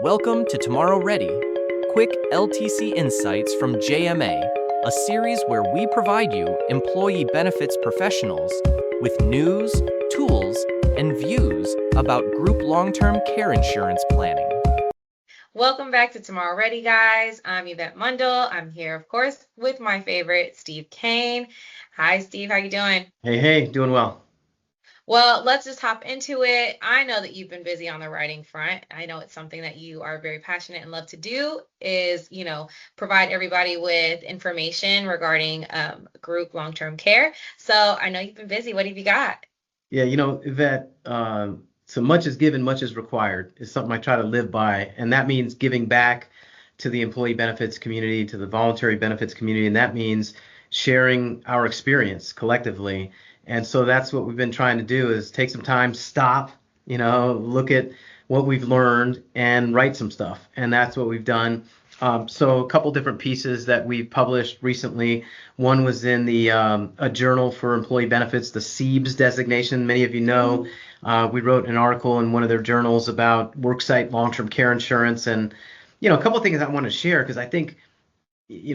Welcome to Tomorrow Ready, quick LTC insights from JMA, a series where we provide you, employee benefits professionals, with news, tools, and views about group long-term care insurance planning. Welcome back to Tomorrow Ready, guys. I'm Yvette Mundell. I'm here, of course, with my favorite, Steve Kane. Hi, Steve. How you doing? Hey, doing well. Well, let's just hop into it. I know that you've been busy on the writing front. I know it's something that you are very passionate and love to do is, provide everybody with information regarding group long-term care. So I know you've been busy. What have you got? Yeah, Yvette, so much is given, much is required is something I try to live by. And that means giving back to the employee benefits community, to the voluntary benefits community. And that means sharing our experience collectively. And so that's what we've been trying to do is take some time, stop, look at what we've learned and write some stuff. And that's what we've done. So a couple different pieces that we published recently. One was in the a journal for employee benefits, the SEBS designation. Many of you know, we wrote an article in one of their journals about worksite long-term care insurance, and a couple of things I want to share because I think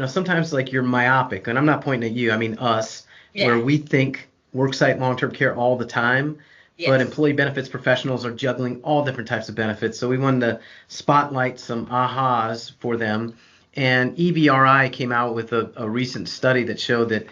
sometimes like you're myopic, and I'm not pointing at you. I mean us, where Yeah. we think worksite long-term care all the time. But Yes. employee benefits professionals are juggling all different types of benefits. So we wanted to spotlight some ahas for them. And EBRI came out with a recent study that showed that,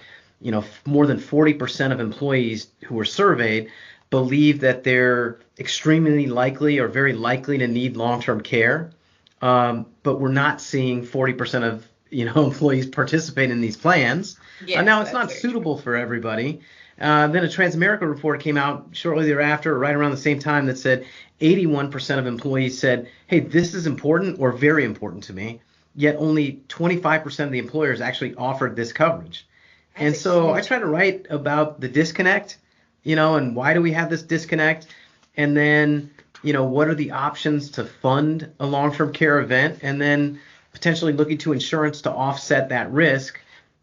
more than 40% of employees who were surveyed believe that they're extremely likely or very likely to need long-term care. But we're not seeing 40% of, employees participate in these plans. Yes, Now it's that's not very true. suitable for everybody. Then a Transamerica report came out shortly thereafter, right around the same time, that said 81% of employees said, hey, this is important or very important to me, yet only 25% of the employers actually offered this coverage. That's And a so I huge. try to write about the disconnect, and why do we have this disconnect? And then, what are the options to fund a long-term care event? And then potentially looking to insurance to offset that risk.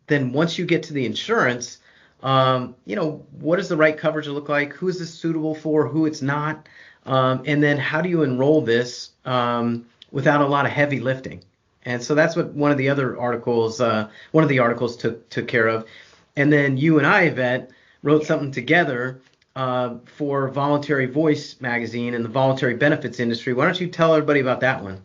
Then once you get to the insurance, what does the right coverage look like? Who is this suitable for? Who it's not? And then how do you enroll this without a lot of heavy lifting? And so that's what one of the articles took care of. And then you and I, Yvette, wrote Yeah. something together for Voluntary Voice magazine and the voluntary benefits industry. Why don't you tell everybody about that one?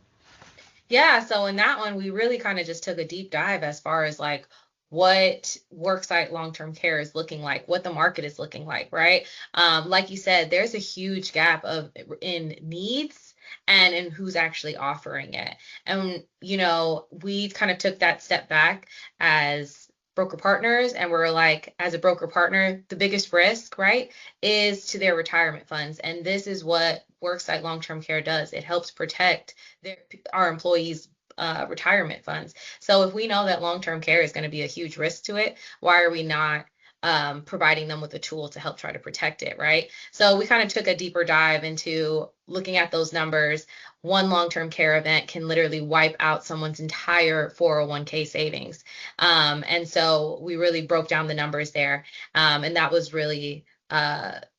Yeah, so in that one, we really kind of just took a deep dive as far as like what worksite long-term care is looking like, what the market is looking like, right? Like you said, there's a huge gap of in needs and in who's actually offering it. And we kind of took that step back as broker partners, and we're like, as a broker partner, the biggest risk, right, is to their retirement funds. And this is what worksite long-term care does. It helps protect their our employees' retirement funds. So if we know that long-term care is going to be a huge risk to it, why are we not providing them with a tool to help try to protect it, right? So we kind of took a deeper dive into looking at those numbers. One long-term care event can literally wipe out someone's entire 401k savings. And so we really broke down the numbers there. And that was really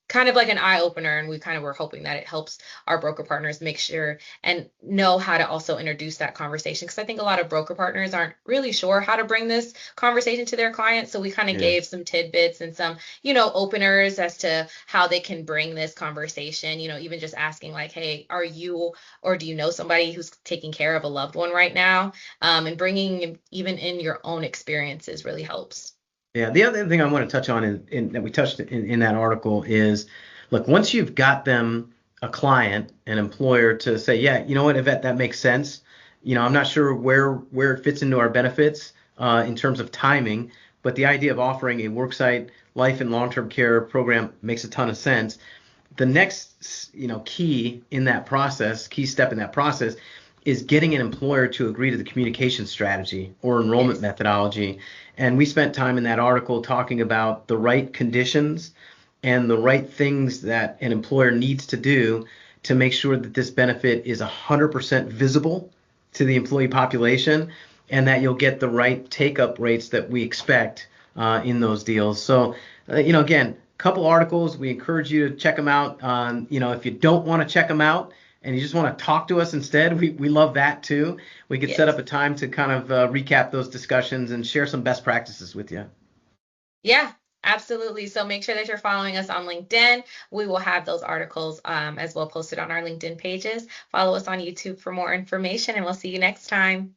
kind of like an eye opener, and we kind of were hoping that it helps our broker partners make sure and know how to also introduce that conversation, because I think a lot of broker partners aren't really sure how to bring this conversation to their clients. So we kind of Yeah. gave some tidbits and some openers as to how they can bring this conversation, even just asking like, hey, are you or do you know somebody who's taking care of a loved one right now, and bringing even in your own experiences really helps. Yeah, the other thing I want to touch on that we touched in that article is, look, once you've got them a client, an employer to say, yeah, you know what, Yvette, that makes sense. I'm not sure where it fits into our benefits in terms of timing, but the idea of offering a worksite life and long-term care program makes a ton of sense. The next, key step in that process is getting an employer to agree to the communication strategy or enrollment Yes. methodology. And we spent time in that article talking about the right conditions and the right things that an employer needs to do to make sure that this benefit is 100% visible to the employee population and that you'll get the right take-up rates that we expect in those deals. So, again, couple articles. We encourage you to check them out. If you don't want to check them out and you just want to talk to us instead, we love that too. We could set Yes. up a time to kind of recap those discussions and share some best practices with you. Yeah, absolutely. So make sure that you're following us on LinkedIn. We will have those articles as well posted on our LinkedIn pages. Follow us on YouTube for more information, and we'll see you next time.